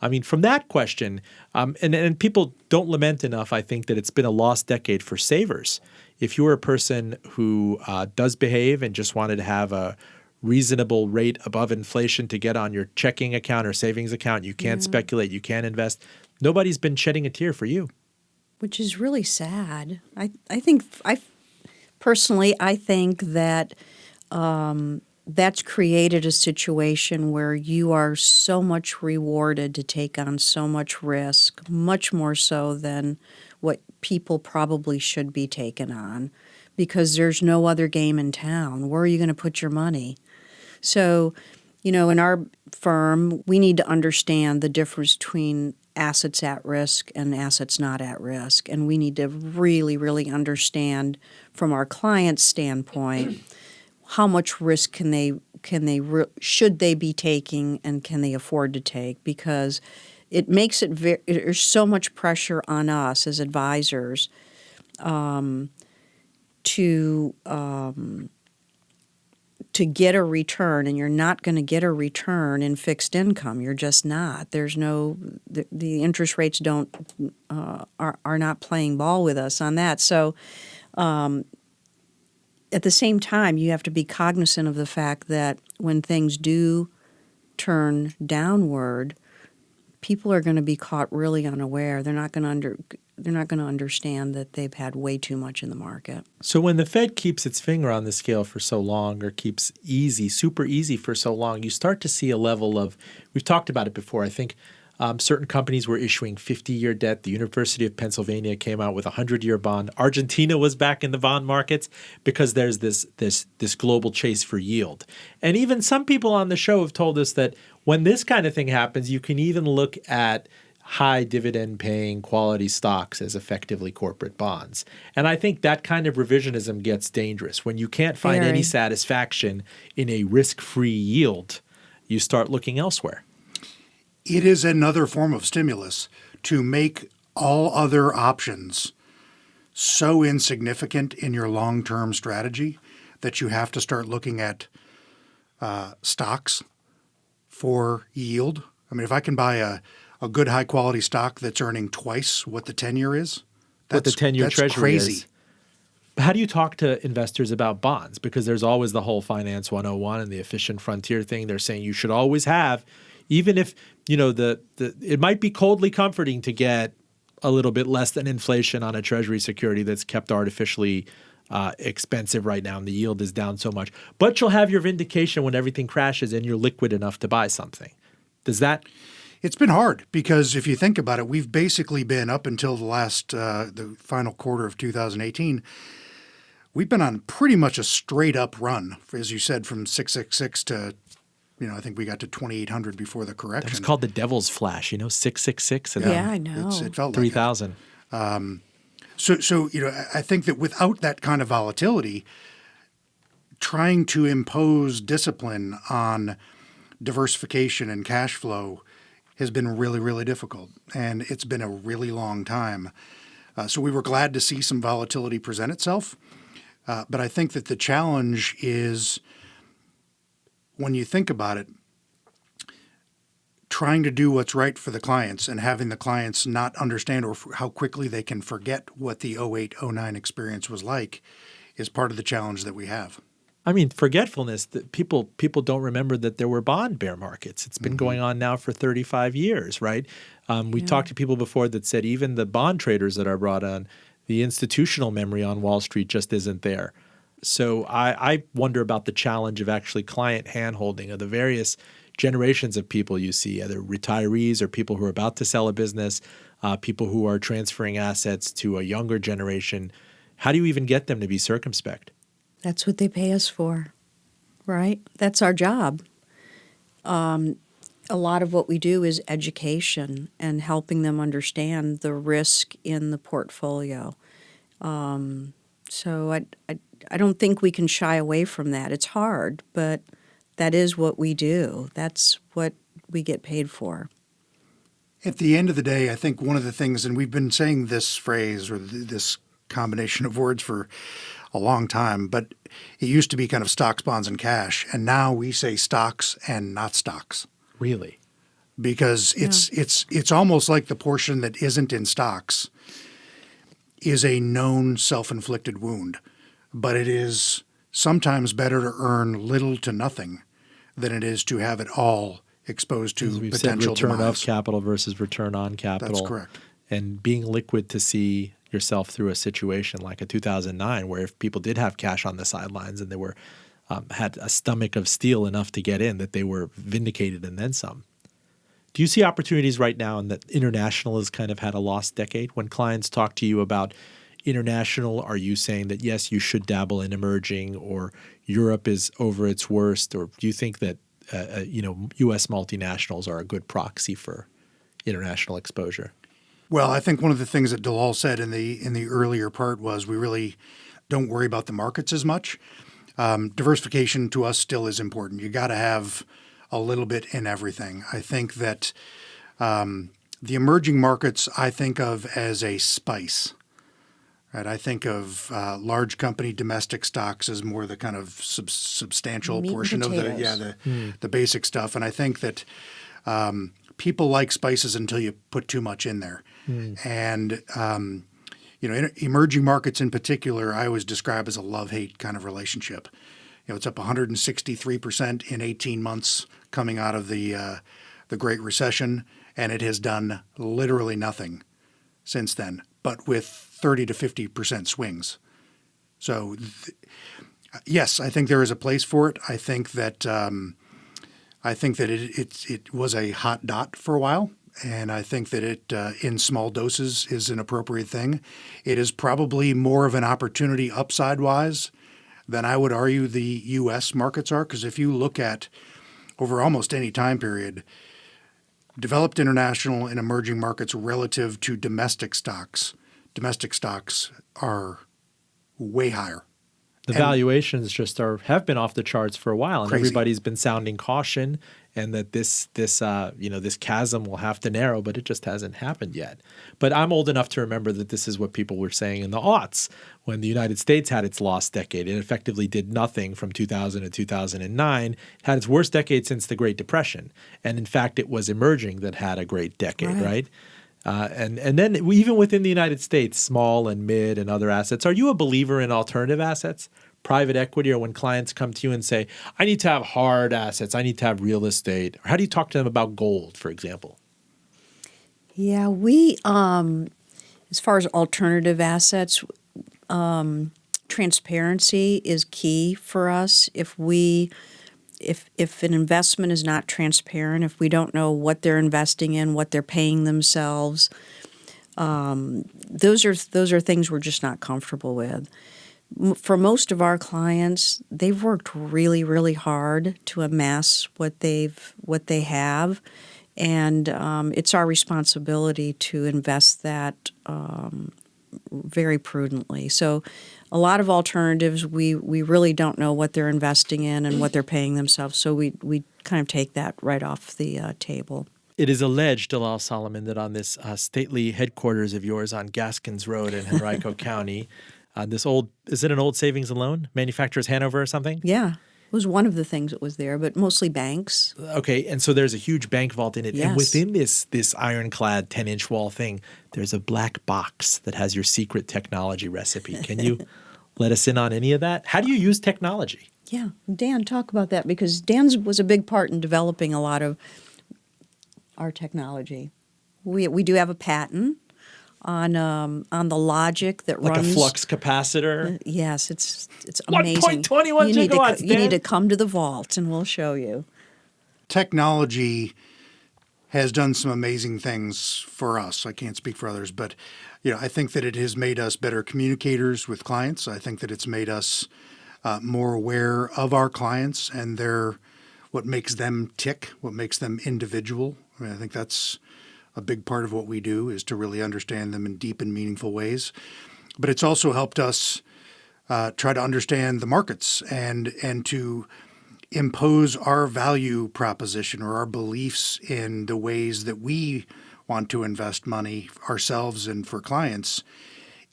I mean, from that question, and people don't lament enough, I think, that it's been a lost decade for savers. If you're a person who does behave and just wanted to have a reasonable rate above inflation to get on your checking account or savings account, you can't speculate, you can't invest, nobody's been shedding a tear for you. Which is really sad. Personally, I think that that's created a situation where you are so much rewarded to take on so much risk, much more so than what people probably should be taken on, because there's no other game in town. Where are you going to put your money? So, in our firm, we need to understand the difference between assets at risk and assets not at risk. And we need to really, really understand from our client's standpoint how much risk should they be taking and can they afford to take, because it makes it there's so much pressure on us as advisors to get a return, and you're not going to get a return in fixed income. You're just not. There's no the interest rates are not playing ball with us on that. So at the same time, you have to be cognizant of the fact that when things do turn downward, people are going to be caught really unaware. They're not going to understand that they've had way too much in the market. So when the Fed keeps its finger on the scale for so long, or keeps super easy for so long, you start to see a level of, we've talked about it before, I think certain companies were issuing 50-year debt. The University of Pennsylvania came out with a 100-year bond. Argentina was back in the bond markets because there's this global chase for yield. And even some people on the show have told us that when this kind of thing happens, you can even look at high dividend paying quality stocks as effectively corporate bonds. And I think that kind of revisionism gets dangerous. When you can't find any satisfaction in a risk-free yield, you start looking elsewhere. It is another form of stimulus to make all other options so insignificant in your long-term strategy that you have to start looking at stocks for yield. I mean, if I can buy a good high-quality stock that's earning twice what the 10-year is, what the 10-year Treasury crazy. Is. How do you talk to investors about bonds? Because there's always the whole Finance 101 and the efficient frontier thing. They're saying you should always have, even if, it might be coldly comforting to get a little bit less than inflation on a Treasury security that's kept artificially expensive right now and the yield is down so much. But you'll have your vindication when everything crashes and you're liquid enough to buy something. Does that... It's been hard because if you think about it, we've basically been up until the final quarter of 2018, we've been on pretty much a straight up run, as you said, from 666 to, I think we got to 2,800 before the correction. That was called the devil's flash, 666. And I know. It felt 3,000. So I think that without that kind of volatility, trying to impose discipline on diversification and cash flow has been really, really difficult. And it's been a really long time. So we were glad to see some volatility present itself. But I think that the challenge is, when you think about it, trying to do what's right for the clients and having the clients not understand or how quickly they can forget what the 08-09 experience was like is part of the challenge that we have. I mean, forgetfulness, that people don't remember that there were bond bear markets. It's been going on now for 35 years, right? We talked to people before that said even the bond traders that are brought on, the institutional memory on Wall Street just isn't there. So I wonder about the challenge of actually client handholding of the various generations of people you see, either retirees or people who are about to sell a business, people who are transferring assets to a younger generation. How do you even get them to be circumspect? That's what they pay us for, right? That's our job. A lot of what we do is education and helping them understand the risk in the portfolio. So I don't think we can shy away from that. It's hard, but that is what we do. That's what we get paid for. At the end of the day, I think one of the things, and we've been saying this phrase or this combination of words for a long time, but it used to be kind of stocks, bonds, and cash, and now we say stocks and not stocks. Really? Because it's almost like the portion that isn't in stocks is a known self-inflicted wound, but it is sometimes better to earn little to nothing than it is to have it all exposed to As we've potential said, return demise. of capital versus return on capital. That's correct. And being liquid to see yourself through a situation like a 2009, where if people did have cash on the sidelines and they were had a stomach of steel enough to get in, that they were vindicated and then some. Do you see opportunities right now, and that international has kind of had a lost decade? When clients talk to you about international, are you saying that, yes, you should dabble in emerging, or Europe is over its worst? Or do you think that U.S. multinationals are a good proxy for international exposure? Well, I think one of the things that Dalal said in the earlier part was we really don't worry about the markets as much. Diversification to us still is important. You got to have a little bit in everything. I think that the emerging markets I think of as a spice. right? I think of large company domestic stocks as more the kind of substantial Meat and portion of potatoes. the basic stuff. And I think that people like spices until you put too much in there. And in emerging markets in particular, I always describe as a love-hate kind of relationship. It's up 163% in 18 months coming out of the Great Recession, and it has done literally nothing since then, but with 30 to 50% swings. So, yes, I think there is a place for it. I think that it was a hot dot for a while, and I think that it in small doses is an appropriate thing. It is probably more of an opportunity upside-wise than I would argue the U.S. markets are, because if you look at over almost any time period, developed international and emerging markets relative to domestic stocks are way higher. The valuations just have been off the charts for a while, and Crazy. Everybody's been sounding caution, and that this chasm will have to narrow, but it just hasn't happened yet. But I'm old enough to remember that this is what people were saying in the aughts when the United States had its lost decade. It effectively did nothing from 2000 to 2009. It had its worst decade since the Great Depression, and in fact, it was emerging that had a great decade, right? And then even within the United States, small and mid and other assets. Are you a believer in alternative assets, private equity, or when clients come to you and say, I need to have hard assets, I need to have real estate? Or how do you talk to them about gold, for example? Yeah, we, as far as alternative assets, transparency is key for us. If an investment is not transparent, if we don't know what they're investing in, what they're paying themselves, those are things we're just not comfortable with. For most of our clients, they've worked really, really hard to amass what they have, and it's our responsibility to invest that very prudently. So a lot of alternatives, we really don't know what they're investing in and what they're paying themselves, so we kind of take that right off the table. It is alleged, Dalal Salomon, that on this stately headquarters of yours on Gaskins Road in Henrico County, is it an old savings and loan? Manufacturers Hanover or something? Yeah. It was one of the things that was there, but mostly banks. Okay, and so there's a huge bank vault in it. Yes. And within this ironclad 10-inch wall thing, there's a black box that has your secret technology recipe. Can you let us in on any of that? How do you use technology? Yeah. Dan, talk about that, because Dan was a big part in developing a lot of our technology. We do have a patent on the logic that like runs a flux capacitor. Yes, it's amazing. 1.21 gigawatts. You need to come to the vault, and we'll show you. Technology has done some amazing things for us. I can't speak for others, but I think that it has made us better communicators with clients. I think that it's made us more aware of our clients and what makes them tick, what makes them individual. I mean, I think that's a big part of what we do, is to really understand them in deep and meaningful ways. But it's also helped us try to understand the markets and to impose our value proposition or our beliefs in the ways that we want to invest money ourselves and for clients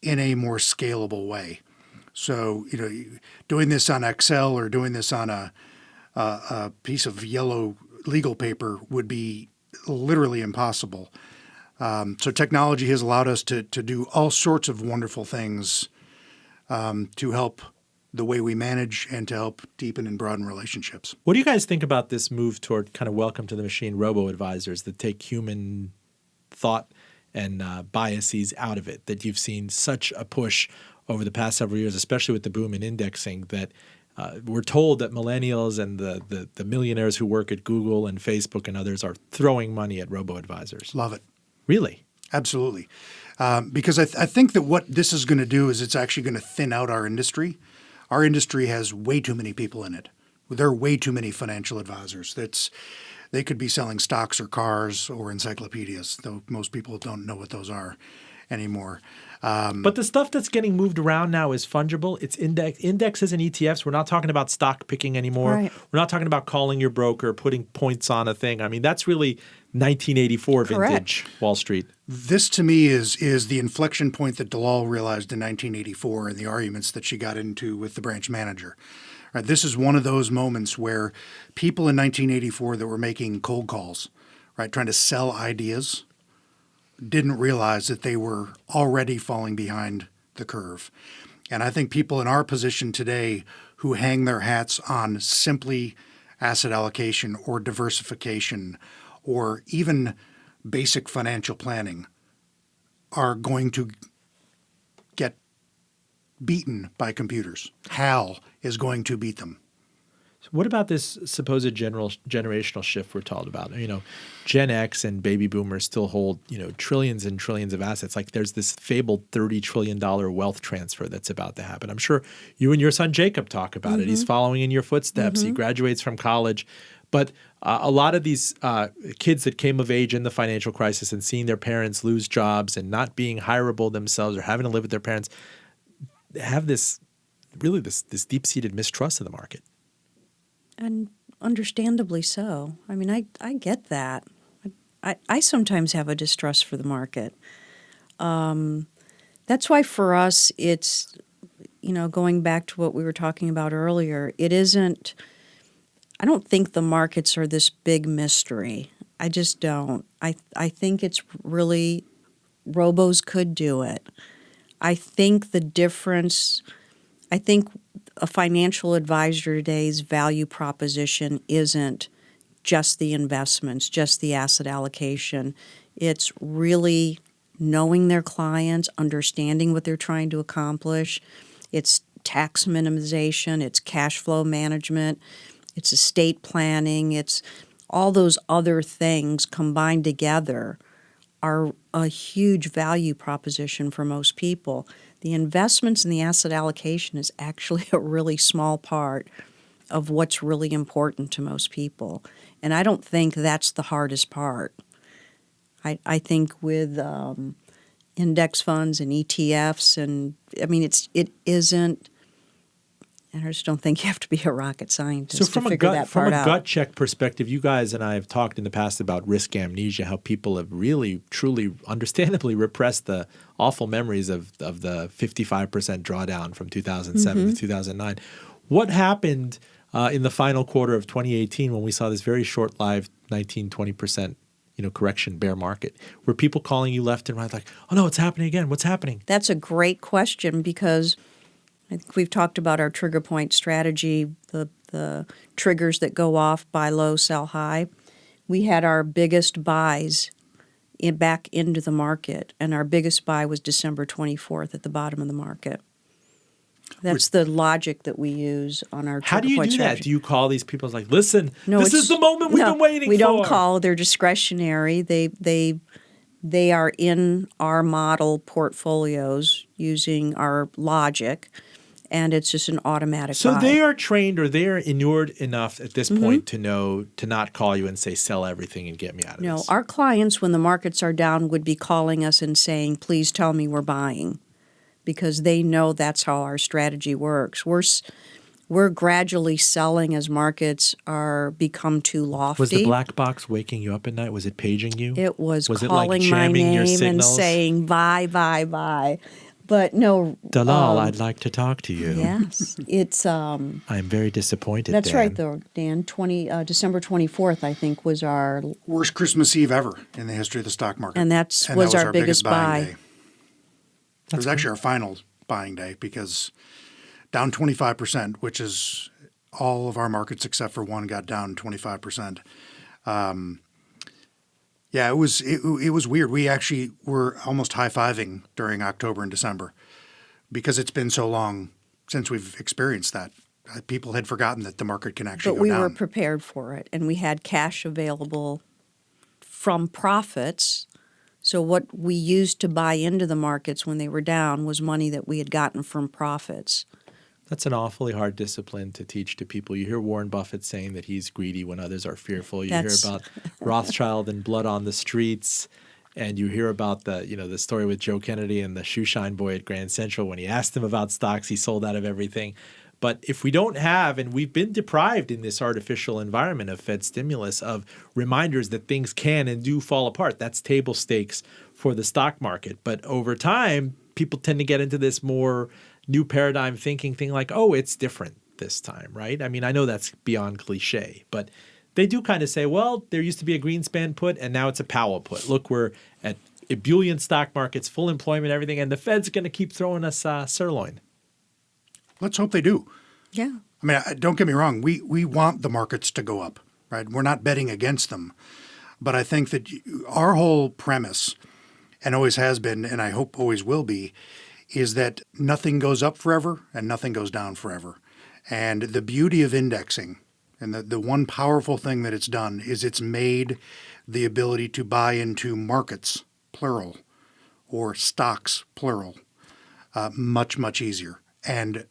in a more scalable way. So, doing this on Excel or doing this on a piece of yellow legal paper would be literally impossible. So technology has allowed us to do all sorts of wonderful things to help the way we manage and to help deepen and broaden relationships. What do you guys think about this move toward kind of welcome to the machine robo-advisors that take human thought and biases out of it, that you've seen such a push over the past several years, especially with the boom in indexing, that we're told that millennials and the millionaires who work at Google and Facebook and others are throwing money at robo-advisors? Love it. Really? Absolutely. Because I think that what this is going to do is it's actually going to thin out our industry. Our industry has way too many people in it. There are way too many financial advisors. They could be selling stocks or cars or encyclopedias, though most people don't know what those are anymore. But the stuff that's getting moved around now is fungible. It's indexes and ETFs. We're not talking about stock picking anymore. Right. We're not talking about calling your broker, putting points on a thing. I mean, that's really 1984 vintage Wall Street. This to me is the inflection point that Dalal realized in 1984 and the arguments that she got into with the branch manager. Right, this is one of those moments where people in 1984 that were making cold calls, right, trying to sell ideas, didn't realize that they were already falling behind the curve. And I think people in our position today who hang their hats on simply asset allocation or diversification or even basic financial planning are going to get beaten by computers. HAL is going to beat them. What about this supposed generational shift we're told about? You know, Gen X and baby boomers still hold, trillions and trillions of assets. Like there's this fabled $30 trillion wealth transfer that's about to happen. I'm sure you and your son Jacob talk about it. He's following in your footsteps. He graduates from college. But a lot of these kids that came of age in the financial crisis and seeing their parents lose jobs and not being hireable themselves or having to live with their parents have this deep-seated mistrust of the market. And understandably so. I mean, I get that. I sometimes have a distrust for the market. That's why for us it's, going back to what we were talking about earlier, it isn't – I don't think the markets are this big mystery. I just don't. I think it's really – robos could do it. I think the difference – I think – a financial advisor today's value proposition isn't just the investments, just the asset allocation. It's really knowing their clients, understanding what they're trying to accomplish. It's tax minimization, it's cash flow management, it's estate planning, it's all those other things combined together are a huge value proposition for most people. The investments and the asset allocation is actually a really small part of what's really important to most people. And I don't think that's the hardest part. I think with index funds and ETFs it isn't – and I just don't think you have to be a rocket scientist to figure that part out. From a gut check perspective, you guys and I have talked in the past about risk amnesia, how people have really, truly, understandably repressed the awful memories of the 55% drawdown from 2007 to 2009. What happened in the final quarter of 2018 when we saw this very short-lived 19-20% correction bear market? Were people calling you left and right like, oh no, it's happening again. What's happening? That's a great question because I think we've talked about our trigger point strategy, the triggers that go off, buy low, sell high. We had our biggest buys back into the market, and our biggest buy was December 24th at the bottom of the market. That's the logic that we use on our trigger point strategy. How do you do that? Do you call these people like, listen, this is the moment we've been waiting for? We don't call. They're discretionary. They are in our model portfolios using our logic, and it's just an automatic buy. So they are trained or they are inured enough at this point to know to not call you and say, sell everything and get me out of this. No, our clients, when the markets are down, would be calling us and saying, please tell me we're buying, because they know that's how our strategy works. We're gradually selling as markets become too lofty. Was the black box waking you up at night? Was it paging you? It was calling like my name and signals? saying, buy, buy, buy. But no. Dalal, I'd like to talk to you. Yes. It's I'm very disappointed, That's Dan. right, though, Dan. December 24th, I think, was our worst Christmas Eve ever in the history of the stock market. And that was our biggest buy. Day. It was actually our final buying day because down 25%, which is all of our markets except for one got down 25%. Yeah, it was weird. We actually were almost high-fiving during October and December because it's been so long since we've experienced that. People had forgotten that the market can actually go down. But we were prepared for it, and we had cash available from profits. So what we used to buy into the markets when they were down was money that we had gotten from profits. That's an awfully hard discipline to teach to people. You hear Warren Buffett saying that he's greedy when others are fearful. You hear about Rothschild and blood on the streets. And you hear about the story with Joe Kennedy and the shoe shine boy at Grand Central. When he asked him about stocks, he sold out of everything. But if we don't have, and we've been deprived in this artificial environment of Fed stimulus, of reminders that things can and do fall apart, that's table stakes for the stock market. But over time, people tend to get into this more new paradigm thinking thing like, oh, it's different this time, right? I mean, I know that's beyond cliche, but they do kind of say, well, there used to be a Greenspan put and now it's a Powell put. Look, we're at ebullient stock markets, full employment, everything, and the Fed's going to keep throwing us sirloin. Let's hope they do. Yeah. I mean, don't get me wrong. We want the markets to go up, right? We're not betting against them. But I think that our whole premise, and always has been, and I hope always will be, is that nothing goes up forever and nothing goes down forever. And the beauty of indexing, and the one powerful thing that it's done, is it's made the ability to buy into markets, plural, or stocks, plural, much, much easier and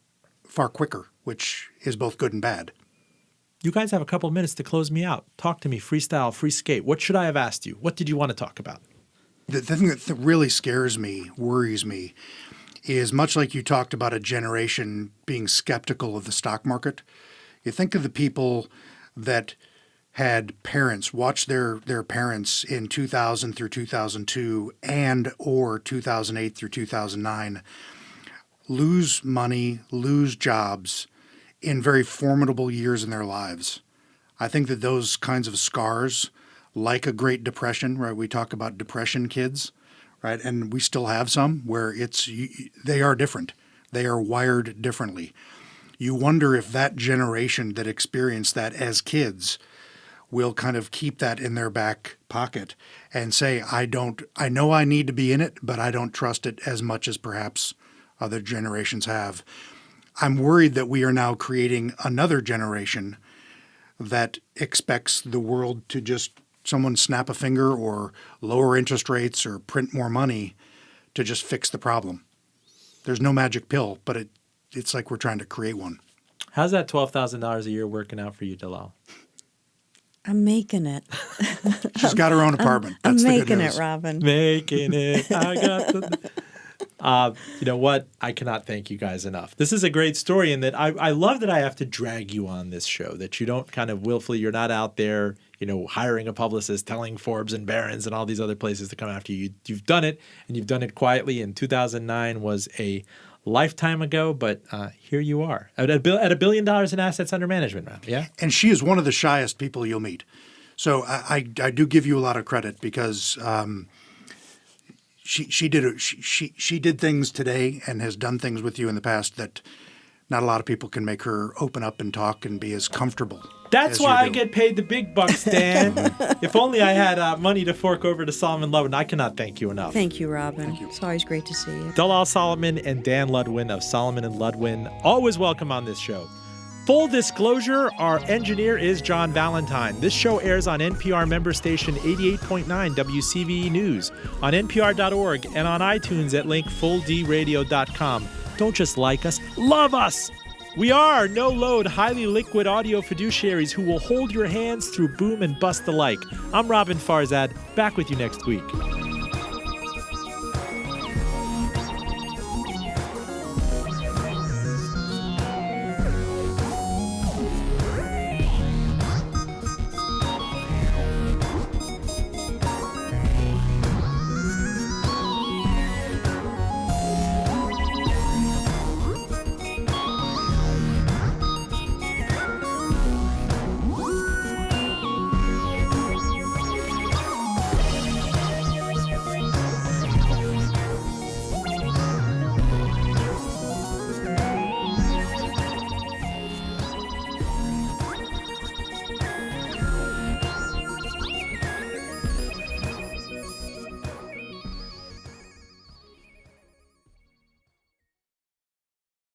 far quicker, which is both good and bad. You guys have a couple of minutes to close me out. Talk to me, freestyle, free skate. What should I have asked you? What did you want to talk about? The thing that really scares me, worries me, is much like you talked about a generation being skeptical of the stock market. You think of the people that had parents, watch their parents in 2000 through 2002 and or 2008 through 2009 lose money, lose jobs in very formidable years in their lives. I think that those kinds of scars, like a Great Depression, right? We talk about depression kids, right? And we still have some where they are different. They are wired differently. You wonder if that generation that experienced that as kids will kind of keep that in their back pocket and say, I know I need to be in it, but I don't trust it as much as perhaps other generations have. I'm worried that we are now creating another generation that expects the world to just someone snap a finger or lower interest rates or print more money to just fix the problem. There's no magic pill, but it's like we're trying to create one. How's that $12,000 a year working out for you, Dalal? I'm making it. She's got her own apartment. I'm That's the good making news. it, Robin. Making it. I got the... you know what? I cannot thank you guys enough. This is a great story in that I love that I have to drag you on this show, that you don't kind of willfully, you're not out there, hiring a publicist, telling Forbes and Barron's and all these other places to come after you. You've done it, and you've done it quietly. And 2009 was a lifetime ago, but here you are at $1 billion in assets under management, Rob. Yeah. And she is one of the shyest people you'll meet. So I do give you a lot of credit because she did things today and has done things with you in the past that not a lot of people can make her open up and talk and be as comfortable. That's why I get paid the big bucks, Dan. If only I had money to fork over to Salomon Ludwin. I cannot thank you enough. Thank you, Robin. Thank you. It's always great to see you. Dalal Salomon and Dan Ludwin of Salomon & Ludwin, always welcome on this show. Full disclosure, our engineer is John Valentine. This show airs on NPR member station 88.9 WCVE News, on npr.org, and on iTunes at link fulldradio.com. Don't just like us, love us! We are no-load, highly liquid audio fiduciaries who will hold your hands through boom and bust alike. I'm Robin Farzad, back with you next week.